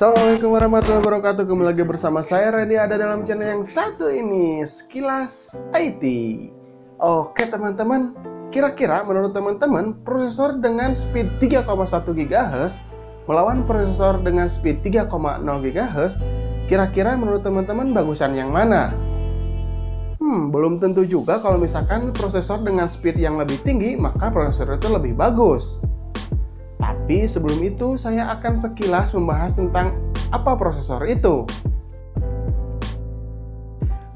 Assalamualaikum warahmatullahi wabarakatuh. Kembali lagi bersama saya Randy, ada dalam channel yang satu ini, Sekilas IT. Oke teman-teman, kira-kira menurut teman-teman prosesor dengan speed 3,1 GHz melawan prosesor dengan speed 3,0 GHz, kira-kira menurut teman-teman bagusan yang mana? Belum tentu juga. Kalau misalkan prosesor dengan speed yang lebih tinggi, maka prosesor itu lebih bagus. Tapi sebelum itu saya akan sekilas membahas tentang apa prosesor itu.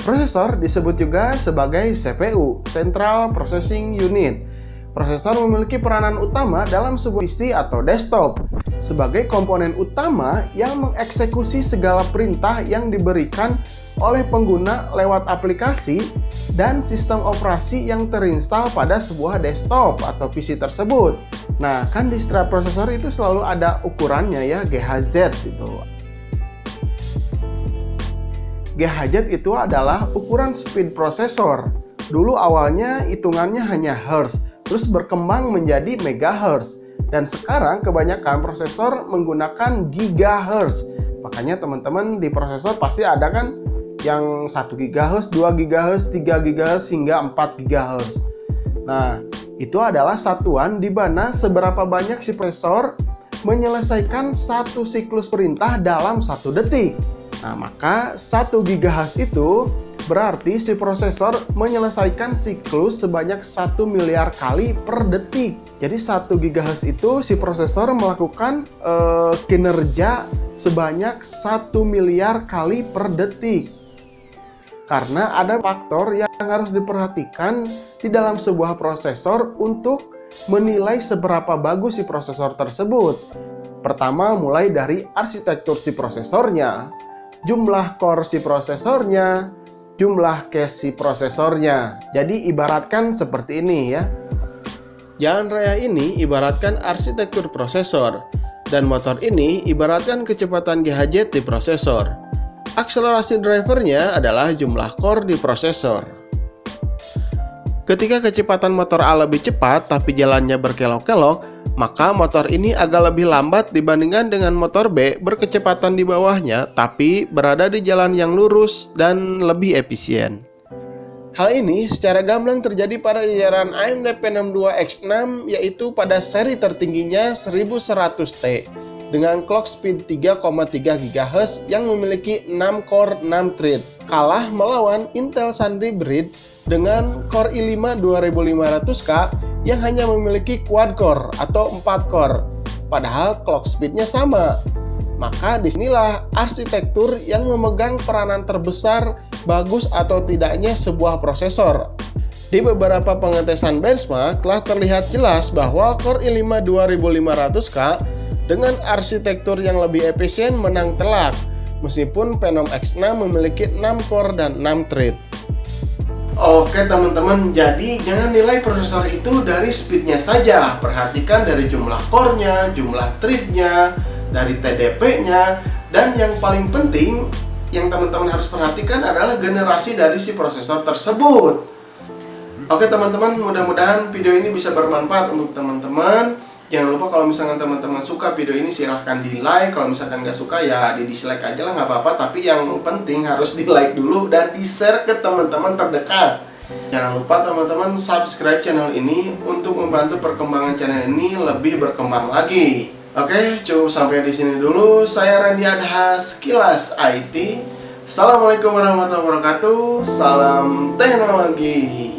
Prosesor disebut juga sebagai CPU, Central Processing Unit. Prosesor memiliki peranan utama dalam sebuah PC atau desktop sebagai komponen utama yang mengeksekusi segala perintah yang diberikan oleh pengguna lewat aplikasi dan sistem operasi yang terinstal pada sebuah desktop atau PC tersebut. Nah, kan di setiap prosesor itu selalu ada ukurannya ya, GHz gitu. GHz itu adalah ukuran speed prosesor. Dulu awalnya hitungannya hanya Hertz, terus berkembang menjadi megahertz. Dan sekarang kebanyakan prosesor menggunakan gigahertz. Makanya teman-teman di prosesor pasti ada kan yang 1 GHz, 2 GHz, 3 GHz hingga 4 GHz. Nah, itu adalah satuan di mana seberapa banyak si prosesor menyelesaikan satu siklus perintah dalam 1 detik. Nah, maka 1 GHz itu berarti si prosesor menyelesaikan siklus sebanyak 1 miliar kali per detik. Jadi 1 GHz itu si prosesor melakukan kinerja sebanyak 1 miliar kali per detik. Karena ada faktor yang harus diperhatikan di dalam sebuah prosesor untuk menilai seberapa bagus si prosesor tersebut. Pertama, mulai dari arsitektur si prosesornya, jumlah core si prosesornya, jumlah cache si prosesornya. Jadi ibaratkan seperti ini ya. Jalan raya ini ibaratkan arsitektur prosesor, dan motor ini ibaratkan kecepatan GHz di prosesor. Akselerasi drivernya adalah jumlah core di prosesor. Ketika kecepatan motor A lebih cepat tapi jalannya berkelok-kelok, maka motor ini agak lebih lambat dibandingkan dengan motor B berkecepatan di bawahnya tapi berada di jalan yang lurus dan lebih efisien. Hal ini secara gamblang terjadi pada jajaran AMD P62X6, yaitu pada seri tertingginya 1100T dengan clock speed 3,3 GHz yang memiliki 6 core 6 thread, kalah melawan Intel Sandy Bridge dengan Core i5 2500K yang hanya memiliki quad core atau 4 core, padahal clock speednya sama. Maka disinilah arsitektur yang memegang peranan terbesar bagus atau tidaknya sebuah prosesor. Di beberapa pengetesan benchmark telah terlihat jelas bahwa Core i5 2500K dengan arsitektur yang lebih efisien menang telak, meskipun Phenom X6 memiliki 6 core dan 6 thread. Oke teman-teman, jadi jangan nilai prosesor itu dari speednya saja. Perhatikan dari jumlah core-nya, jumlah thread-nya, dari TDP-nya, dan yang paling penting yang teman-teman harus perhatikan adalah generasi dari si prosesor tersebut. Oke teman-teman, mudah-mudahan video ini bisa bermanfaat untuk teman-teman. Jangan lupa kalau misalkan teman-teman suka video ini silahkan di like. Kalau misalkan nggak suka ya di dislike aja lah, nggak apa-apa. Tapi yang penting harus di like dulu dan di share ke teman-teman terdekat. Jangan lupa teman-teman subscribe channel ini untuk membantu perkembangan channel ini lebih berkembang lagi. Oke, cukup sampai di sini dulu. Saya Randy Adha, Sekilas IT. Assalamualaikum warahmatullahi wabarakatuh. Salam teknologi.